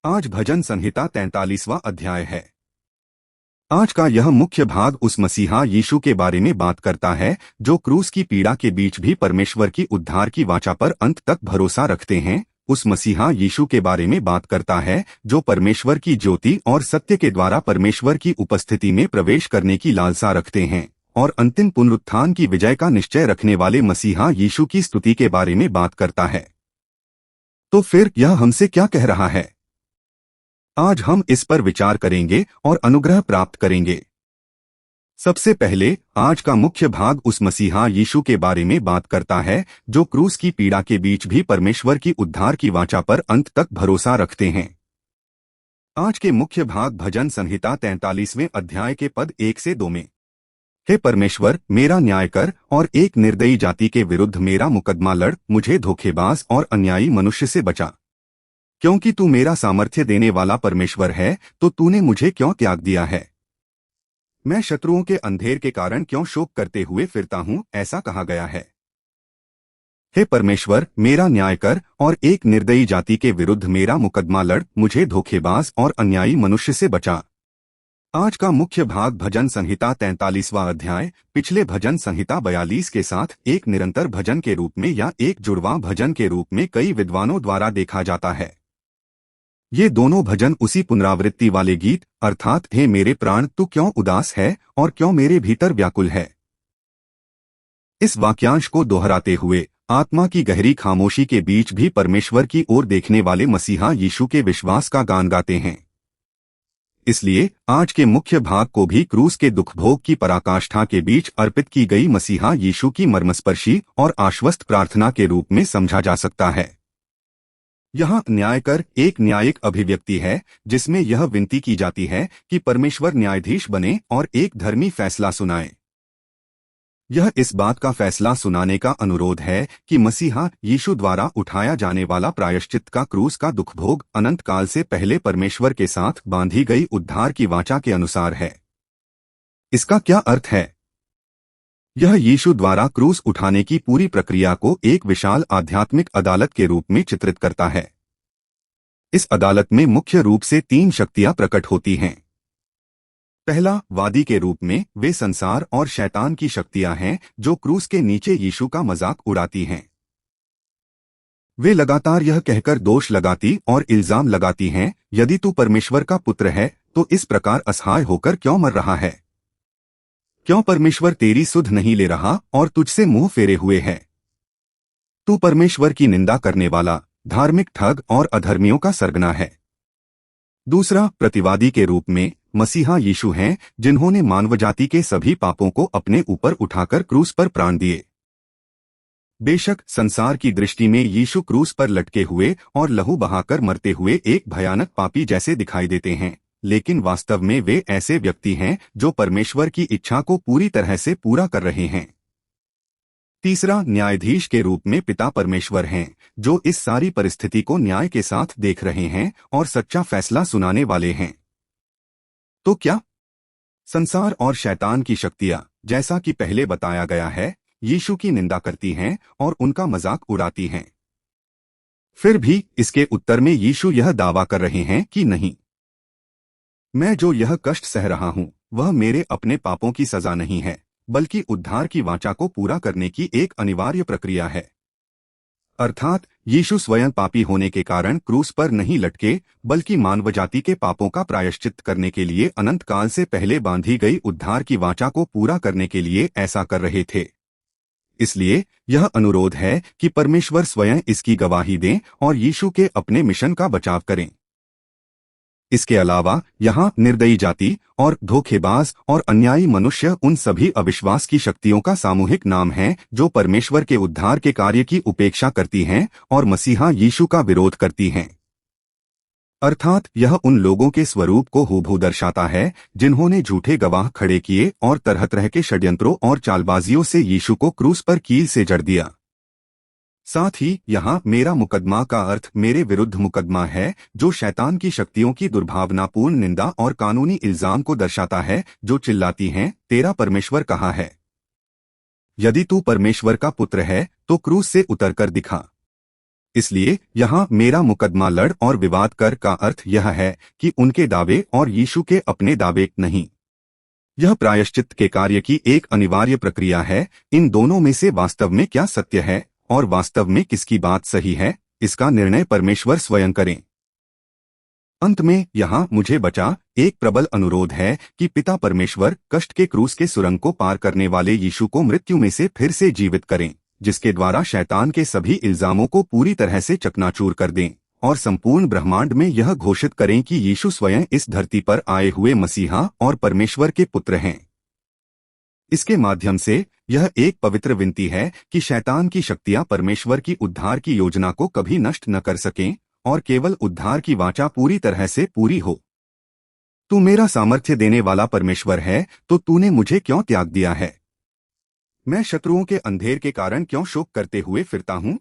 आज भजन संहिता 43वां अध्याय है। आज का यह मुख्य भाग उस मसीहा यीशु के बारे में बात करता है जो क्रूस की पीड़ा के बीच भी परमेश्वर की उद्धार की वाचा पर अंत तक भरोसा रखते हैं। उस मसीहा यीशु के बारे में बात करता है जो परमेश्वर की ज्योति और सत्य के द्वारा परमेश्वर की उपस्थिति में प्रवेश करने की लालसा रखते हैं और अंतिम पुनरुत्थान की विजय का निश्चय रखने वाले मसीहा यीशु की स्तुति के बारे में बात करता है। तो फिर यह हमसे क्या कह रहा है? आज हम इस पर विचार करेंगे और अनुग्रह प्राप्त करेंगे। सबसे पहले आज का मुख्य भाग उस मसीहा यीशु के बारे में बात करता है जो क्रूस की पीड़ा के बीच भी परमेश्वर की उद्धार की वाचा पर अंत तक भरोसा रखते हैं। आज के मुख्य भाग भजन संहिता 43वें अध्याय के पद 1 से 2 में, हे परमेश्वर मेरा न्याय कर और एक निर्दयी जाति के विरुद्ध मेरा मुकदमा लड़, मुझे धोखेबाज और अन्यायी मनुष्य से बचा। क्योंकि तू मेरा सामर्थ्य देने वाला परमेश्वर है तो तूने मुझे क्यों त्याग दिया है? मैं शत्रुओं के अंधेर के कारण क्यों शोक करते हुए फिरता हूँ, ऐसा कहा गया है। हे परमेश्वर मेरा न्याय कर और एक निर्दयी जाति के विरुद्ध मेरा मुकदमा लड़, मुझे धोखेबाज और अन्यायी मनुष्य से बचा। आज का मुख्य भाग भजन संहिता 43वां अध्याय पिछले भजन संहिता 42 के साथ एक निरंतर भजन के रूप में या एक जुड़वां भजन के रूप में कई विद्वानों द्वारा देखा जाता है। ये दोनों भजन उसी पुनरावृत्ति वाले गीत अर्थात हे मेरे प्राण तू क्यों उदास है और क्यों मेरे भीतर व्याकुल है, इस वाक्यांश को दोहराते हुए आत्मा की गहरी खामोशी के बीच भी परमेश्वर की ओर देखने वाले मसीहा यीशु के विश्वास का गान गाते हैं। इसलिए आज के मुख्य भाग को भी क्रूस के दुखभोग की पराकाष्ठा के बीच अर्पित की गई मसीहा यीशु की मर्मस्पर्शी और आश्वस्त प्रार्थना के रूप में समझा जा सकता है। यहाँ न्याय कर एक न्यायिक अभिव्यक्ति है जिसमें यह विनती की जाती है कि परमेश्वर न्यायाधीश बने और एक धर्मी फैसला सुनाए। यह इस बात का फैसला सुनाने का अनुरोध है कि मसीहा यीशु द्वारा उठाया जाने वाला प्रायश्चित का क्रूस का दुखभोग अनंत काल से पहले परमेश्वर के साथ बांधी गई उद्धार की वाचा के अनुसार है। इसका क्या अर्थ है? यह यीशु द्वारा क्रूस उठाने की पूरी प्रक्रिया को एक विशाल आध्यात्मिक अदालत के रूप में चित्रित करता है। इस अदालत में मुख्य रूप से 3 शक्तियां प्रकट होती हैं। पहला, वादी के रूप में वे संसार और शैतान की शक्तियां हैं जो क्रूस के नीचे यीशु का मजाक उड़ाती हैं। वे लगातार यह कहकर दोष लगाती और इल्जाम लगाती हैं, यदि तू परमेश्वर का पुत्र है तो इस प्रकार असहाय होकर क्यों मर रहा है? क्यों परमेश्वर तेरी सुध नहीं ले रहा और तुझसे मुंह फेरे हुए है? तू परमेश्वर की निंदा करने वाला धार्मिक ठग और अधर्मियों का सरगना है। दूसरा, प्रतिवादी के रूप में मसीहा यीशु हैं जिन्होंने मानवजाति के सभी पापों को अपने ऊपर उठाकर क्रूस पर प्राण दिए। बेशक संसार की दृष्टि में यीशु क्रूस पर लटके हुए और लहू बहाकर मरते हुए एक भयानक पापी जैसे दिखाई देते हैं, लेकिन वास्तव में वे ऐसे व्यक्ति हैं जो परमेश्वर की इच्छा को पूरी तरह से पूरा कर रहे हैं। तीसरा, न्यायाधीश के रूप में पिता परमेश्वर हैं जो इस सारी परिस्थिति को न्याय के साथ देख रहे हैं और सच्चा फैसला सुनाने वाले हैं। तो क्या संसार और शैतान की शक्तियां, जैसा कि पहले बताया गया है, यीशु की निंदा करती हैं और उनका मजाक उड़ाती हैं? फिर भी इसके उत्तर में यीशु यह दावा कर रहे हैं कि नहीं, मैं जो यह कष्ट सह रहा हूं वह मेरे अपने पापों की सजा नहीं है, बल्कि उद्धार की वाचा को पूरा करने की एक अनिवार्य प्रक्रिया है। अर्थात यीशु स्वयं पापी होने के कारण क्रूस पर नहीं लटके, बल्कि मानवजाति के पापों का प्रायश्चित करने के लिए अनंत काल से पहले बांधी गई उद्धार की वाचा को पूरा करने के लिए ऐसा कर रहे थे। इसलिए यह अनुरोध है कि परमेश्वर स्वयं इसकी गवाही दें और यीशु के अपने मिशन का बचाव करें। इसके अलावा यहाँ निर्दयी जाति और धोखेबाज और अन्यायी मनुष्य उन सभी अविश्वास की शक्तियों का सामूहिक नाम है जो परमेश्वर के उद्धार के कार्य की उपेक्षा करती हैं और मसीहा यीशु का विरोध करती हैं। अर्थात यह उन लोगों के स्वरूप को हूबहू दर्शाता है जिन्होंने झूठे गवाह खड़े किए और तरह तरह के षड्यंत्रों और चालबाजियों से यीशु को क्रूस पर कील से जड़ दिया। साथ ही यहाँ मेरा मुकदमा का अर्थ मेरे विरुद्ध मुकदमा है जो शैतान की शक्तियों की दुर्भावनापूर्ण निंदा और कानूनी इल्जाम को दर्शाता है जो चिल्लाती हैं, तेरा परमेश्वर कहाँ है? यदि तू परमेश्वर का पुत्र है तो क्रूस से उतरकर दिखा। इसलिए यहाँ मेरा मुकदमा लड़ और विवाद कर का अर्थ यह है कि उनके दावे और यीशु के अपने दावे नहीं। यह प्रायश्चित के कार्य की एक अनिवार्य प्रक्रिया है। इन दोनों में से वास्तव में क्या सत्य है और वास्तव में किसकी बात सही है, इसका निर्णय परमेश्वर स्वयं करें। अंत में यहाँ मुझे बचा एक प्रबल अनुरोध है कि पिता परमेश्वर कष्ट के क्रूस के सुरंग को पार करने वाले यीशु को मृत्यु में से फिर से जीवित करें, जिसके द्वारा शैतान के सभी इल्जामों को पूरी तरह से चकनाचूर कर दें और संपूर्ण ब्रह्मांड में यह घोषित करें कि यीशु स्वयं इस धरती पर आए हुए मसीहा और परमेश्वर के पुत्र हैं। इसके माध्यम से यह एक पवित्र विनती है कि शैतान की शक्तियां परमेश्वर की उद्धार की योजना को कभी नष्ट न कर सकें और केवल उद्धार की वाचा पूरी तरह से पूरी हो। तू मेरा सामर्थ्य देने वाला परमेश्वर है, तो तूने मुझे क्यों त्याग दिया है? मैं शत्रुओं के अंधेर के कारण क्यों शोक करते हुए फिरता हूँ?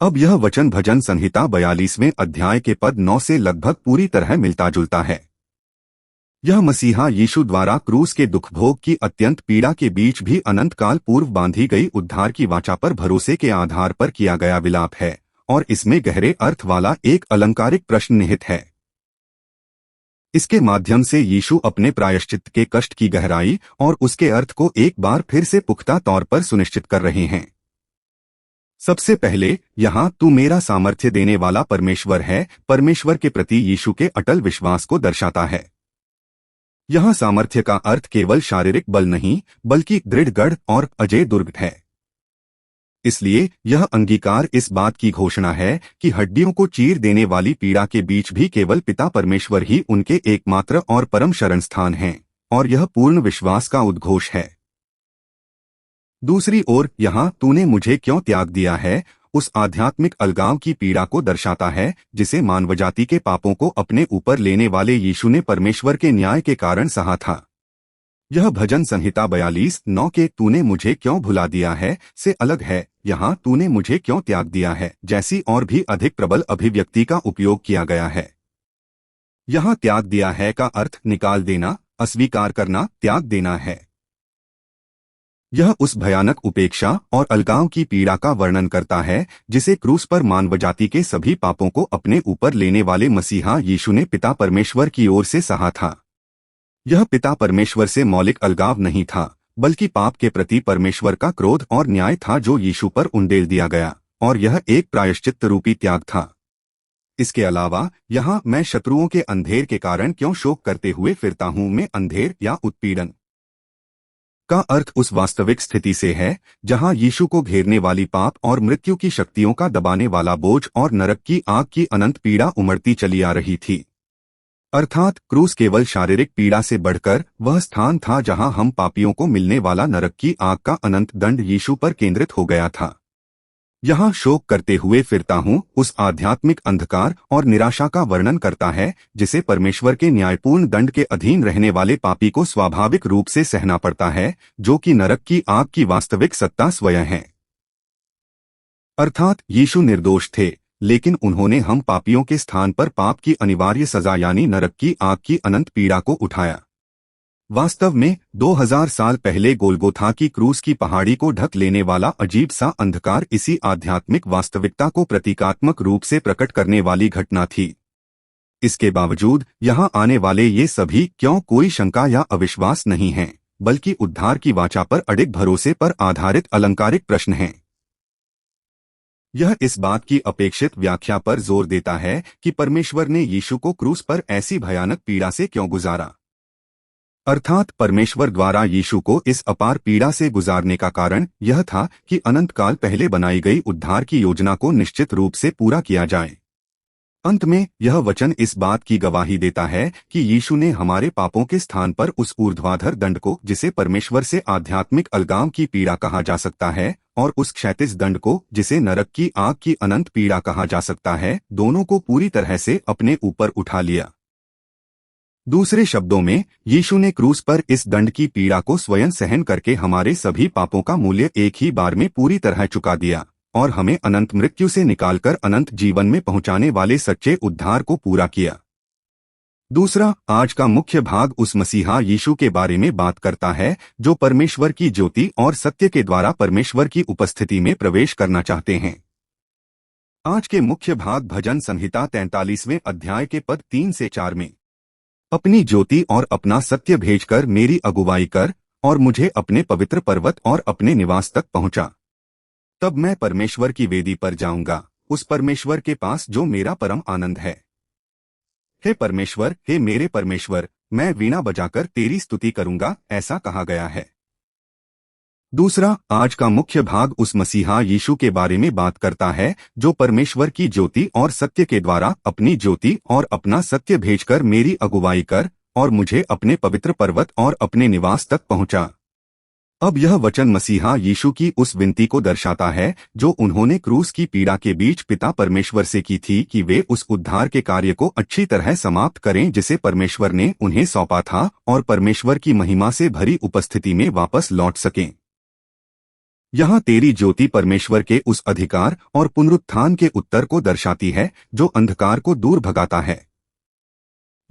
अब यह वचन भजन संहिता 42वें अध्याय के पद 9 से लगभग पूरी तरह मिलता जुलता है। यह मसीहा यीशु द्वारा क्रूस के दुख भोग की अत्यंत पीड़ा के बीच भी अनंत काल पूर्व बांधी गई उद्धार की वाचा पर भरोसे के आधार पर किया गया विलाप है और इसमें गहरे अर्थ वाला एक अलंकारिक प्रश्न निहित है। इसके माध्यम से यीशु अपने प्रायश्चित के कष्ट की गहराई और उसके अर्थ को एक बार फिर से पुख्ता तौर पर सुनिश्चित कर रहे हैं। सबसे पहले यहाँ तू मेरा सामर्थ्य देने वाला परमेश्वर है, परमेश्वर के प्रति यीशु के अटल विश्वास को दर्शाता है। यहाँ सामर्थ्य का अर्थ केवल शारीरिक बल नहीं, बल्कि दृढ़ गढ़ और अजेय दुर्ग है। इसलिए यह अंगीकार इस बात की घोषणा है कि हड्डियों को चीर देने वाली पीड़ा के बीच भी केवल पिता परमेश्वर ही उनके एकमात्र और परम शरण स्थान हैं, और यह पूर्ण विश्वास का उद्घोष है। दूसरी ओर यहाँ तूने मुझे क्यों त्याग दिया है उस आध्यात्मिक अलगाव की पीड़ा को दर्शाता है जिसे मानवजाति के पापों को अपने ऊपर लेने वाले यीशु ने परमेश्वर के न्याय के कारण सहा था। यह भजन संहिता 42:9 के तूने मुझे क्यों भुला दिया है से अलग है। यहाँ तूने मुझे क्यों त्याग दिया है जैसी और भी अधिक प्रबल अभिव्यक्ति का उपयोग किया गया है। यहाँ त्याग दिया है का अर्थ निकाल देना, अस्वीकार करना, त्याग देना है। यह उस भयानक उपेक्षा और अलगाव की पीड़ा का वर्णन करता है जिसे क्रूस पर मानवजाति के सभी पापों को अपने ऊपर लेने वाले मसीहा यीशु ने पिता परमेश्वर की ओर से सहा था। यह पिता परमेश्वर से मौलिक अलगाव नहीं था, बल्कि पाप के प्रति परमेश्वर का क्रोध और न्याय था जो यीशु पर उंडेल दिया गया, और यह एक प्रायश्चित रूपी त्याग था। इसके अलावा यहाँ मैं शत्रुओं के अंधेर के कारण क्यों शोक करते हुए फिरता हूँ में अंधेर या उत्पीड़न का अर्थ उस वास्तविक स्थिति से है जहाँ यीशु को घेरने वाली पाप और मृत्यु की शक्तियों का दबाने वाला बोझ और नरक की आग की अनंत पीड़ा उमड़ती चली आ रही थी। अर्थात क्रूस केवल शारीरिक पीड़ा से बढ़कर वह स्थान था जहां हम पापियों को मिलने वाला नरक की आग का अनंत दंड यीशु पर केंद्रित हो गया था। यहाँ शोक करते हुए फिरता हूँ उस आध्यात्मिक अंधकार और निराशा का वर्णन करता है जिसे परमेश्वर के न्यायपूर्ण दंड के अधीन रहने वाले पापी को स्वाभाविक रूप से सहना पड़ता है, जो कि नरक की आग की वास्तविक सत्ता स्वयं है। अर्थात यीशु निर्दोष थे, लेकिन उन्होंने हम पापियों के स्थान पर पाप की अनिवार्य सजा यानी नरक की आग की अनंत पीड़ा को उठाया। वास्तव में 2000 साल पहले गोलगोथा की क्रूस की पहाड़ी को ढक लेने वाला अजीब सा अंधकार इसी आध्यात्मिक वास्तविकता को प्रतीकात्मक रूप से प्रकट करने वाली घटना थी। इसके बावजूद यहाँ आने वाले ये सभी क्यों कोई शंका या अविश्वास नहीं हैं, बल्कि उद्धार की वाचा पर अडिग भरोसे पर आधारित अलंकारिक प्रश्न हैं। यह इस बात की अपेक्षित व्याख्या पर जोर देता है कि परमेश्वर ने यीशु को क्रूस पर ऐसी भयानक पीड़ा से क्यों गुजारा। अर्थात परमेश्वर द्वारा यीशु को इस अपार पीड़ा से गुजारने का कारण यह था कि अनंत काल पहले बनाई गई उद्धार की योजना को निश्चित रूप से पूरा किया जाए। अंत में यह वचन इस बात की गवाही देता है कि यीशु ने हमारे पापों के स्थान पर उस ऊर्ध्वाधर दंड को, जिसे परमेश्वर से आध्यात्मिक अलगाव की पीड़ा कहा जा सकता है, और उस क्षैतिज दंड को, जिसे नरक की आग की अनंत पीड़ा कहा जा सकता है, दोनों को पूरी तरह से अपने ऊपर उठा लिया। दूसरे शब्दों में, यीशु ने क्रूस पर इस दंड की पीड़ा को स्वयं सहन करके हमारे सभी पापों का मूल्य एक ही बार में पूरी तरह चुका दिया और हमें अनंत मृत्यु से निकालकर अनंत जीवन में पहुंचाने वाले सच्चे उद्धार को पूरा किया। दूसरा, आज का मुख्य भाग उस मसीहा यीशु के बारे में बात करता है जो परमेश्वर की ज्योति और सत्य के द्वारा परमेश्वर की उपस्थिति में प्रवेश करना चाहते हैं। आज के मुख्य भाग भजन संहिता 43वें अध्याय के पद 3 से 4 में अपनी ज्योति और अपना सत्य भेजकर मेरी अगुवाई कर और मुझे अपने पवित्र पर्वत और अपने निवास तक पहुंचा। तब मैं परमेश्वर की वेदी पर जाऊंगा, उस परमेश्वर के पास जो मेरा परम आनंद है। हे परमेश्वर, हे मेरे परमेश्वर, मैं वीणा बजाकर तेरी स्तुति करूंगा, ऐसा कहा गया है। दूसरा, आज का मुख्य भाग उस मसीहा यीशु के बारे में बात करता है जो परमेश्वर की ज्योति और सत्य के द्वारा अपनी ज्योति और अपना सत्य भेजकर मेरी अगुवाई कर और मुझे अपने पवित्र पर्वत और अपने निवास तक पहुंचा। अब यह वचन मसीहा यीशु की उस विनती को दर्शाता है जो उन्होंने क्रूस की पीड़ा के बीच पिता परमेश्वर से की थी कि वे उस उद्धार के कार्य को अच्छी तरह समाप्त करें जिसे परमेश्वर ने उन्हें सौंपा था और परमेश्वर की महिमा से भरी उपस्थिति में वापस लौट सकें। यहाँ तेरी ज्योति परमेश्वर के उस अधिकार और पुनरुत्थान के उत्तर को दर्शाती है जो अंधकार को दूर भगाता है।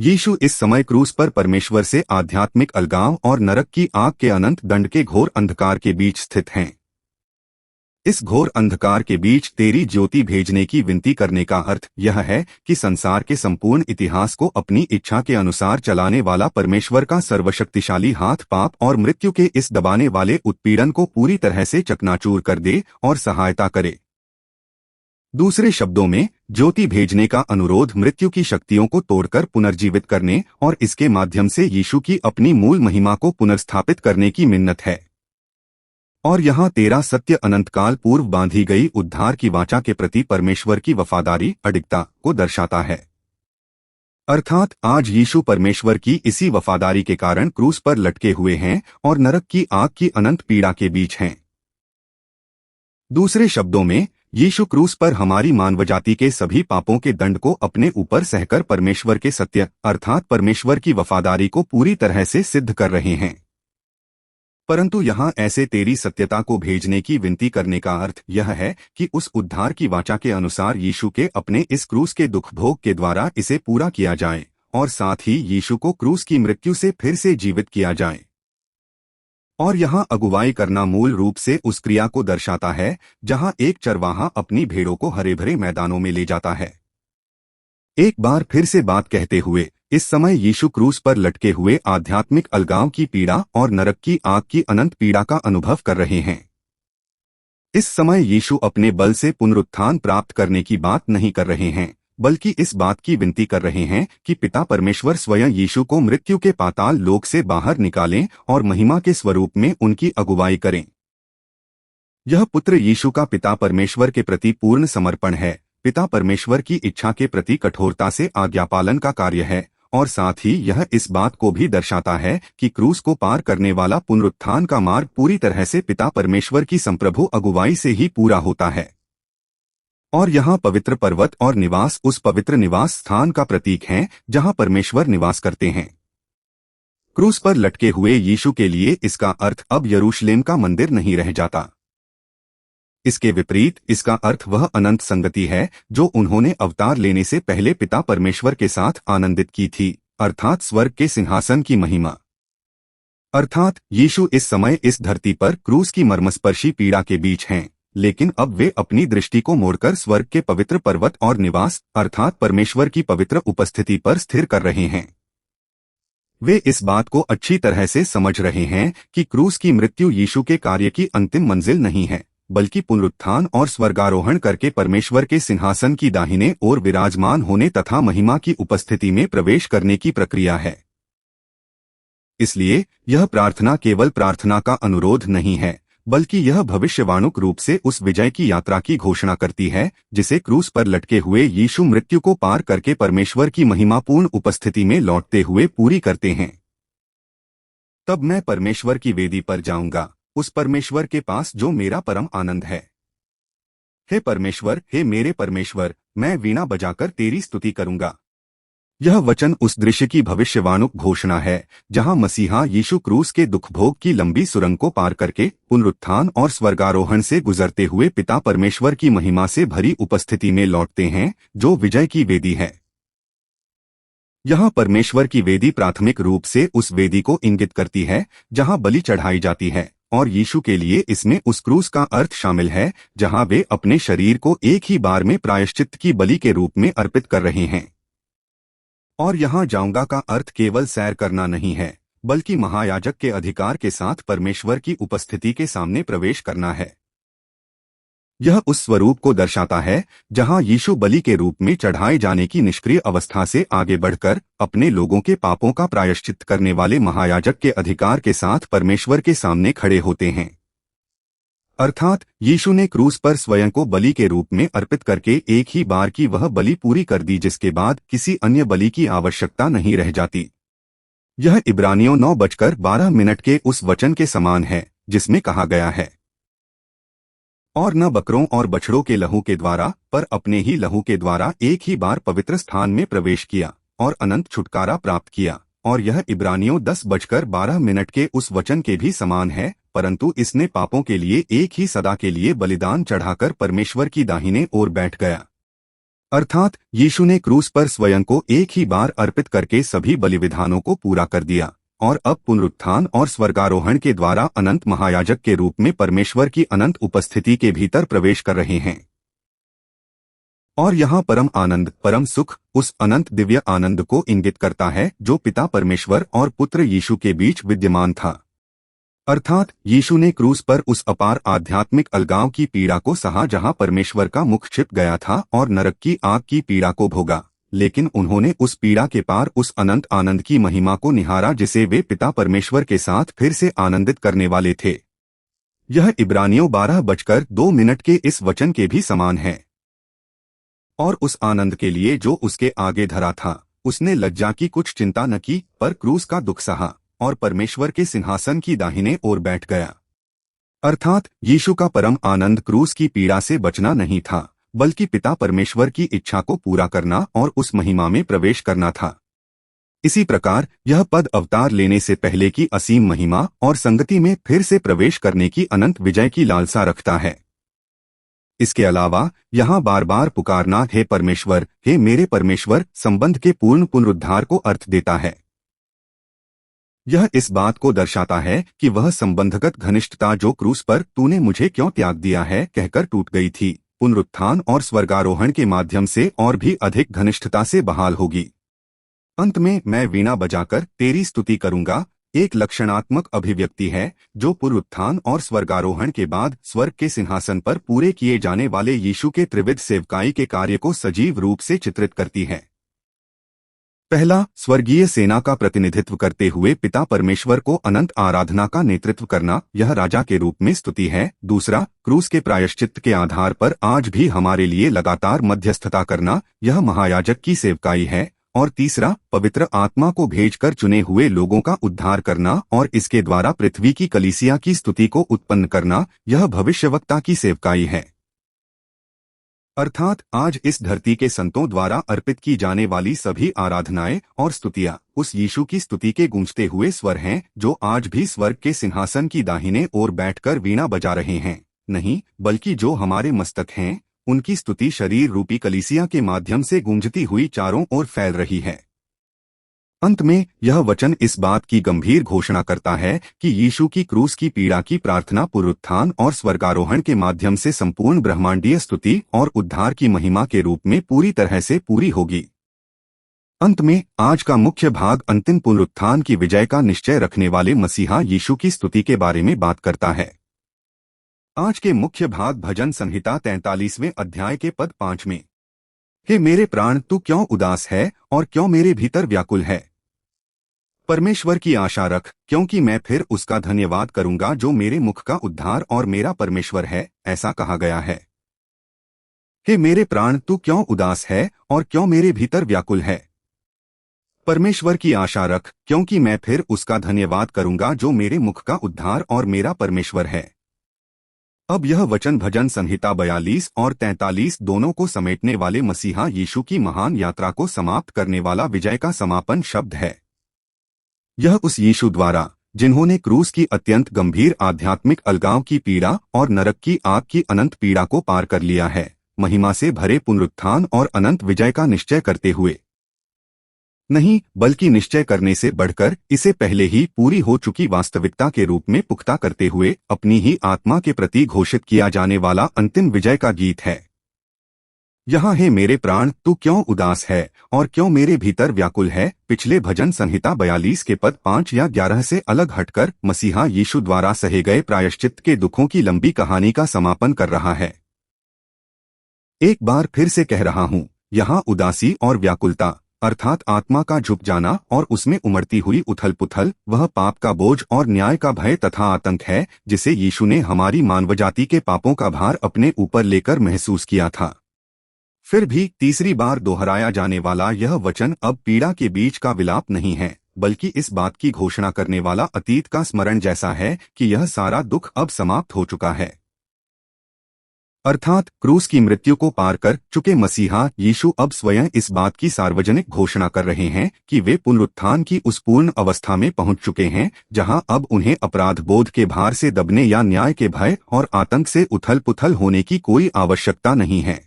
यीशु इस समय क्रूस पर परमेश्वर से आध्यात्मिक अलगाव और नरक की आग के अनंत दंड के घोर अंधकार के बीच स्थित हैं। इस घोर अंधकार के बीच तेरी ज्योति भेजने की विनती करने का अर्थ यह है कि संसार के संपूर्ण इतिहास को अपनी इच्छा के अनुसार चलाने वाला परमेश्वर का सर्वशक्तिशाली हाथ पाप और मृत्यु के इस दबाने वाले उत्पीड़न को पूरी तरह से चकनाचूर कर दे और सहायता करे। दूसरे शब्दों में, ज्योति भेजने का अनुरोध मृत्यु की शक्तियों को तोड़कर पुनर्जीवित करने और इसके माध्यम से यीशु की अपनी मूल महिमा को पुनर्स्थापित करने की मिन्नत है। और यहाँ तेरा सत्य अनंतकाल पूर्व बांधी गई उद्धार की वाचा के प्रति परमेश्वर की वफादारी अडिगता को दर्शाता है। अर्थात आज यीशु परमेश्वर की इसी वफादारी के कारण क्रूस पर लटके हुए हैं और नरक की आग की अनंत पीड़ा के बीच हैं। दूसरे शब्दों में, यीशु क्रूस पर हमारी मानवजाति के सभी पापों के दंड को अपने ऊपर सहकर परमेश्वर के सत्य अर्थात परमेश्वर की वफादारी को पूरी तरह से सिद्ध कर रहे हैं। परंतु यहाँ ऐसे तेरी सत्यता को भेजने की विनती करने का अर्थ यह है कि उस उद्धार की वाचा के अनुसार यीशु के अपने इस क्रूस के दुख भोग के द्वारा इसे पूरा किया जाए और साथ ही यीशु को क्रूस की मृत्यु से फिर से जीवित किया जाए। और यहाँ अगुवाई करना मूल रूप से उस क्रिया को दर्शाता है जहाँ एक चरवाहा अपनी भेड़ों को हरे भरे मैदानों में ले जाता है। एक बार फिर से बात कहते हुए, इस समय यीशु क्रूस पर लटके हुए आध्यात्मिक अलगाव की पीड़ा और नरक की आग की अनंत पीड़ा का अनुभव कर रहे हैं। इस समय यीशु अपने बल से पुनरुत्थान प्राप्त करने की बात नहीं कर रहे हैं, बल्कि इस बात की विनती कर रहे हैं कि पिता परमेश्वर स्वयं यीशु को मृत्यु के पाताल लोक से बाहर निकालें और महिमा के स्वरूप में उनकी अगुवाई करें। यह पुत्र यीशु का पिता परमेश्वर के प्रति पूर्ण समर्पण है, पिता परमेश्वर की इच्छा के प्रति कठोरता से आज्ञापालन का कार्य है और साथ ही यह इस बात को भी दर्शाता है कि क्रूस को पार करने वाला पुनरुत्थान का मार्ग पूरी तरह से पिता परमेश्वर की संप्रभु अगुवाई से ही पूरा होता है। और यहाँ पवित्र पर्वत और निवास उस पवित्र निवास स्थान का प्रतीक हैं जहाँ परमेश्वर निवास करते हैं। क्रूस पर लटके हुए यीशु के लिए इसका अर्थ अब यरूशलेम का मंदिर नहीं रह जाता। इसके विपरीत इसका अर्थ वह अनंत संगति है जो उन्होंने अवतार लेने से पहले पिता परमेश्वर के साथ आनंदित की थी, अर्थात स्वर्ग के सिंहासन की महिमा। अर्थात यीशु इस समय इस धरती पर क्रूस की मर्मस्पर्शी पीड़ा के बीच हैं, लेकिन अब वे अपनी दृष्टि को मोड़कर स्वर्ग के पवित्र पर्वत और निवास अर्थात परमेश्वर की पवित्र उपस्थिति पर स्थिर कर रहे हैं। वे इस बात को अच्छी तरह से समझ रहे हैं कि क्रूस की मृत्यु यीशु के कार्य की अंतिम मंजिल नहीं है, बल्कि पुनरुत्थान और स्वर्गारोहण करके परमेश्वर के सिंहासन की दाहिने ओर विराजमान होने तथा महिमा की उपस्थिति में प्रवेश करने की प्रक्रिया है। इसलिए यह प्रार्थना केवल प्रार्थना का अनुरोध नहीं है, बल्कि यह भविष्यवाणुक रूप से उस विजय की यात्रा की घोषणा करती है जिसे क्रूस पर लटके हुए यीशु मृत्यु को पार करके परमेश्वर की महिमापूर्ण उपस्थिति में लौटते हुए पूरी करते हैं। तब मैं परमेश्वर की वेदी पर जाऊंगा, उस परमेश्वर के पास जो मेरा परम आनंद है। हे परमेश्वर, हे मेरे परमेश्वर, मैं वीणा बजाकर तेरी स्तुति करूंगा। यह वचन उस दृश्य की भविष्यवाणुक घोषणा है जहां मसीहा यीशु क्रूस के दुख भोग की लंबी सुरंग को पार करके पुनरुत्थान और स्वर्गारोहण से गुजरते हुए पिता परमेश्वर की महिमा से भरी उपस्थिति में लौटते हैं जो विजय की वेदी है। यहाँ परमेश्वर की वेदी प्राथमिक रूप से उस वेदी को इंगित करती है जहाँ बलि चढ़ाई जाती है और यीशु के लिए इसमें उस क्रूस का अर्थ शामिल है जहां वे अपने शरीर को एक ही बार में प्रायश्चित की बलि के रूप में अर्पित कर रहे हैं। और यहाँ जाऊंगा का अर्थ केवल सैर करना नहीं है, बल्कि महायाजक के अधिकार के साथ परमेश्वर की उपस्थिति के सामने प्रवेश करना है। यह उस स्वरूप को दर्शाता है जहां यीशु बलि के रूप में चढ़ाए जाने की निष्क्रिय अवस्था से आगे बढ़कर अपने लोगों के पापों का प्रायश्चित करने वाले महायाजक के अधिकार के साथ परमेश्वर के सामने खड़े होते हैं। अर्थात यीशु ने क्रूस पर स्वयं को बलि के रूप में अर्पित करके एक ही बार की वह बलि पूरी कर दी जिसके बाद किसी अन्य बलि की आवश्यकता नहीं रह जाती। यह इब्रानियों 9:12 के उस वचन के समान है जिसमें कहा गया है, और न बकरों और बछड़ों के लहू के द्वारा पर अपने ही लहू के द्वारा एक ही बार पवित्र स्थान में प्रवेश किया और अनंत छुटकारा प्राप्त किया। और यह इब्रानियों 10:12 के उस वचन के भी समान है, परंतु इसने पापों के लिए एक ही सदा के लिए बलिदान चढ़ाकर परमेश्वर की दाहिने ओर बैठ गया। अर्थात यीशु ने क्रूस पर स्वयं को एक ही बार अर्पित करके सभी बलिविधानों को पूरा कर दिया और अब पुनरुत्थान और स्वर्गारोहण के द्वारा अनंत महायाजक के रूप में परमेश्वर की अनंत उपस्थिति के भीतर प्रवेश कर रहे हैं। और यहाँ परम आनंद, परम सुख उस अनंत दिव्य आनंद को इंगित करता है जो पिता परमेश्वर और पुत्र यीशु के बीच विद्यमान था। अर्थात यीशु ने क्रूस पर उस अपार आध्यात्मिक अलगाव की पीड़ा को सहा जहाँ परमेश्वर का मुख छिप गया था और नरक की आग की पीड़ा को भोगा, लेकिन उन्होंने उस पीड़ा के पार उस अनंत आनंद की महिमा को निहारा जिसे वे पिता परमेश्वर के साथ फिर से आनंदित करने वाले थे। यह इब्रानियों 12:2 के इस वचन के भी समान है। और उस आनंद के लिए जो उसके आगे धरा था, उसने लज्जा की कुछ चिंता न की, पर क्रूस का दुख सहा और परमेश्वर के सिंहासन की दाहिने ओर बैठ गया। अर्थात यीशु का परम आनंद क्रूस की पीड़ा से बचना नहीं था, बल्कि पिता परमेश्वर की इच्छा को पूरा करना और उस महिमा में प्रवेश करना था। इसी प्रकार यह पद अवतार लेने से पहले की असीम महिमा और संगति में फिर से प्रवेश करने की अनंत विजय की लालसा रखता है। इसके अलावा यहाँ बार बार पुकारना हे परमेश्वर, हे मेरे परमेश्वर संबंध के पूर्ण पुनरुद्धार को अर्थ देता है। यह इस बात को दर्शाता है कि वह संबंधगत घनिष्ठता जो क्रूस पर तूने मुझे क्यों त्याग दिया है कहकर टूट गई थी, पुनरुत्थान और स्वर्गारोहण के माध्यम से और भी अधिक घनिष्ठता से बहाल होगी। अंत में मैं वीणा बजाकर तेरी स्तुति करूंगा एक लक्षणात्मक अभिव्यक्ति है जो पुनरुत्थान और स्वर्गारोहण के बाद स्वर्ग के सिंहासन पर पूरे किए जाने वाले यीशु के त्रिविध सेवकाई के कार्य को सजीव रूप से चित्रित करती है। पहला, स्वर्गीय सेना का प्रतिनिधित्व करते हुए पिता परमेश्वर को अनंत आराधना का नेतृत्व करना, यह राजा के रूप में स्तुति है। दूसरा, क्रूस के प्रायश्चित के आधार पर आज भी हमारे लिए लगातार मध्यस्थता करना, यह महायाजक की सेवकाई है। और तीसरा, पवित्र आत्मा को भेजकर चुने हुए लोगों का उद्धार करना और इसके द्वारा पृथ्वी की कलीसिया की स्तुति को उत्पन्न करना, यह भविष्यवक्ता की सेवकाई है। अर्थात आज इस धरती के संतों द्वारा अर्पित की जाने वाली सभी आराधनाएं और स्तुतियां उस यीशु की स्तुति के गूंजते हुए स्वर हैं जो आज भी स्वर्ग के सिंहासन की दाहिने ओर बैठकर वीणा बजा रहे हैं, नहीं बल्कि जो हमारे मस्तक हैं, उनकी स्तुति शरीर रूपी कलीसिया के माध्यम से गूंजती हुई चारों ओर फैल रही है। अंत में यह वचन इस बात की गंभीर घोषणा करता है कि यीशु की क्रूस की पीड़ा की प्रार्थना पुनरुत्थान और स्वर्गारोहण के माध्यम से संपूर्ण ब्रह्मांडीय स्तुति और उद्धार की महिमा के रूप में पूरी तरह से पूरी होगी। अंत में आज का मुख्य भाग अंतिम पुनरुत्थान की विजय का निश्चय रखने वाले मसीहा यीशु की स्तुति के बारे में बात करता है। आज के मुख्य भाग भजन संहिता 43वें अध्याय के पद 5 में, हे मेरे प्राण तू क्यों उदास है और क्यों मेरे भीतर व्याकुल है। परमेश्वर की आशा रख, क्योंकि मैं फिर उसका धन्यवाद करूंगा जो मेरे मुख का उद्धार और मेरा परमेश्वर है, ऐसा कहा गया है। हे मेरे प्राण तू क्यों उदास है और क्यों मेरे भीतर व्याकुल है। परमेश्वर की आशा रख, क्योंकि मैं फिर उसका धन्यवाद करूंगा जो मेरे मुख का उद्धार और मेरा परमेश्वर है। अब यह वचन भजन संहिता 42 और 43 दोनों को समेटने वाले मसीहा यीशु की महान यात्रा को समाप्त करने वाला विजय का समापन शब्द है। यह उस यीशु द्वारा जिन्होंने क्रूस की अत्यंत गंभीर आध्यात्मिक अलगाव की पीड़ा और नरक की आग की अनंत पीड़ा को पार कर लिया है, महिमा से भरे पुनरुत्थान और अनंत विजय का निश्चय करते हुए। नहीं, बल्कि निश्चय करने से बढ़कर इसे पहले ही पूरी हो चुकी वास्तविकता के रूप में पुख्ता करते हुए अपनी ही आत्मा के प्रति घोषित किया जाने वाला अंतिम विजय का गीत है। यहाँ है मेरे प्राण, तू क्यों उदास है और क्यों मेरे भीतर व्याकुल है। पिछले भजन संहिता 42 के पद 5 या 11 से अलग हटकर मसीहा यीशु द्वारा सहे गए प्रायश्चित के दुखों की लंबी कहानी का समापन कर रहा है। एक बार फिर से कह रहा हूँ, यहाँ उदासी और व्याकुलता अर्थात आत्मा का झुक जाना और उसमें उमड़ती हुई उथल पुथल, वह पाप का बोझ और न्याय का भय तथा आतंक है जिसे यीशु ने हमारी मानवजाति के पापों का भार अपने ऊपर लेकर महसूस किया था। फिर भी तीसरी बार दोहराया जाने वाला यह वचन अब पीड़ा के बीच का विलाप नहीं है, बल्कि इस बात की घोषणा करने वाला अतीत का स्मरण जैसा है कि यह सारा दुख अब समाप्त हो चुका है। अर्थात क्रूस की मृत्यु को पार कर चुके मसीहा यीशु अब स्वयं इस बात की सार्वजनिक घोषणा कर रहे हैं कि वे पुनरुत्थान की उस पूर्ण अवस्था में पहुंच चुके हैं जहां अब उन्हें अपराध बोध के भार से दबने या न्याय के भय और आतंक से उथल पुथल होने की कोई आवश्यकता नहीं है।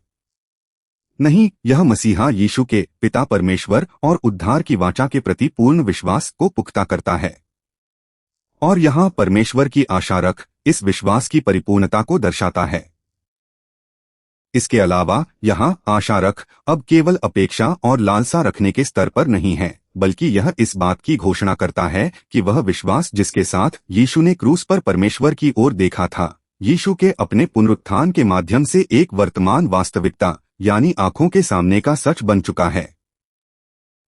नहीं, यह मसीहा यीशु के पिता परमेश्वर और उद्धार की वाचा के प्रति पूर्ण विश्वास को पुख्ता करता है। और यहाँ परमेश्वर की आशा रख इस विश्वास की परिपूर्णता को दर्शाता है। इसके अलावा यहाँ आशा रख अब केवल अपेक्षा और लालसा रखने के स्तर पर नहीं है, बल्कि यह इस बात की घोषणा करता है कि वह विश्वास जिसके साथ यीशु ने क्रूस पर परमेश्वर की ओर देखा था, यीशु के अपने पुनरुत्थान के माध्यम से एक वर्तमान वास्तविकता यानी आंखों के सामने का सच बन चुका है।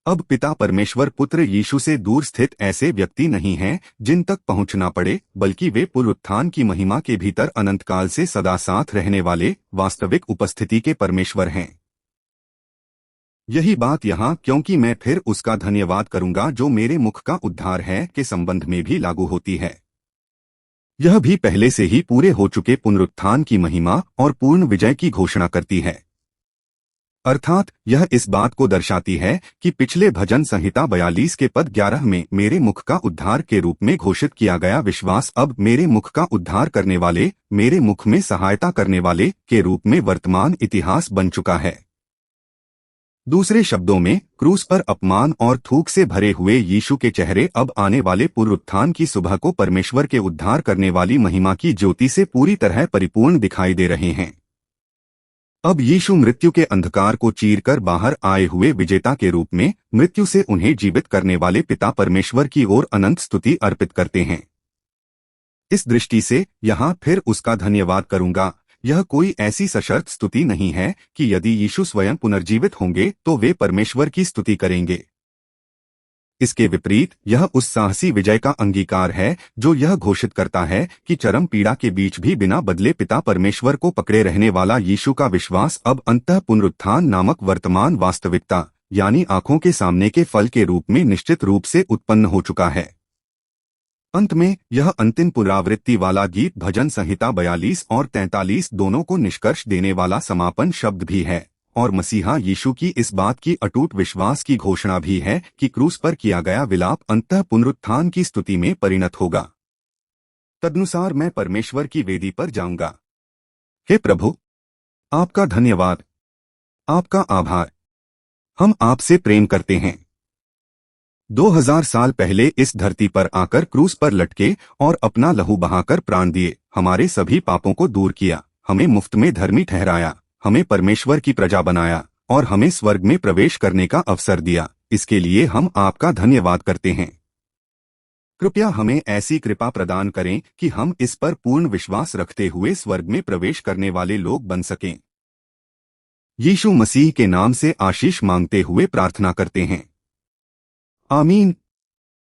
अब पिता परमेश्वर पुत्र यीशु से दूर स्थित ऐसे व्यक्ति नहीं हैं जिन तक पहुंचना पड़े, बल्कि वे पुनरुत्थान की महिमा के भीतर अनंत काल से सदा साथ रहने वाले वास्तविक उपस्थिति के परमेश्वर हैं। यही बात यहाँ क्योंकि मैं फिर उसका धन्यवाद करूंगा जो मेरे मुख का उद्धार है के संबंध में भी लागू होती है। यह भी पहले से ही पूरे हो चुके पुनरुत्थान की महिमा और पूर्ण विजय की घोषणा करती है। अर्थात यह इस बात को दर्शाती है कि पिछले भजन संहिता 42 के पद 11 में मेरे मुख का उद्धार के रूप में घोषित किया गया विश्वास अब मेरे मुख का उद्धार करने वाले, मेरे मुख में सहायता करने वाले के रूप में वर्तमान इतिहास बन चुका है। दूसरे शब्दों में, क्रूस पर अपमान और थूक से भरे हुए यीशु के चेहरे अब आने वाले पुनरुत्थान की सुबह को परमेश्वर के उद्धार करने वाली महिमा की ज्योति से पूरी तरह परिपूर्ण दिखाई दे रहे हैं। अब यीशु मृत्यु के अंधकार को चीरकर बाहर आए हुए विजेता के रूप में मृत्यु से उन्हें जीवित करने वाले पिता परमेश्वर की ओर अनंत स्तुति अर्पित करते हैं। इस दृष्टि से यहाँ फिर उसका धन्यवाद करूंगा, यह कोई ऐसी सशर्त स्तुति नहीं है कि यदि यीशु स्वयं पुनर्जीवित होंगे तो वे परमेश्वर की स्तुति करेंगे। इसके विपरीत यह उस साहसी विजय का अंगीकार है जो यह घोषित करता है कि चरम पीड़ा के बीच भी बिना बदले पिता परमेश्वर को पकड़े रहने वाला यीशु का विश्वास अब अंतः पुनरुत्थान नामक वर्तमान वास्तविकता यानी आंखों के सामने के फल के रूप में निश्चित रूप से उत्पन्न हो चुका है। अंत में यह अंतिम पुनरावृत्ति वाला गीत भजन संहिता 42 और 43 दोनों को निष्कर्ष देने वाला समापन शब्द भी है और मसीहा यीशु की इस बात की अटूट विश्वास की घोषणा भी है कि क्रूस पर किया गया विलाप अंतः पुनरुत्थान की स्तुति में परिणत होगा। तदनुसार मैं परमेश्वर की वेदी पर जाऊंगा। हे प्रभु, आपका धन्यवाद, आपका आभार, हम आपसे प्रेम करते हैं। 2000 साल पहले इस धरती पर आकर क्रूस पर लटके और अपना लहू बहाकर प्राण दिए, हमारे सभी पापों को दूर किया, हमें मुफ्त में धर्मी ठहराया, हमें परमेश्वर की प्रजा बनाया और हमें स्वर्ग में प्रवेश करने का अवसर दिया। इसके लिए हम आपका धन्यवाद करते हैं। कृपया हमें ऐसी कृपा प्रदान करें कि हम इस पर पूर्ण विश्वास रखते हुए स्वर्ग में प्रवेश करने वाले लोग बन सकें। यीशु मसीह के नाम से आशीष मांगते हुए प्रार्थना करते हैं। आमीन।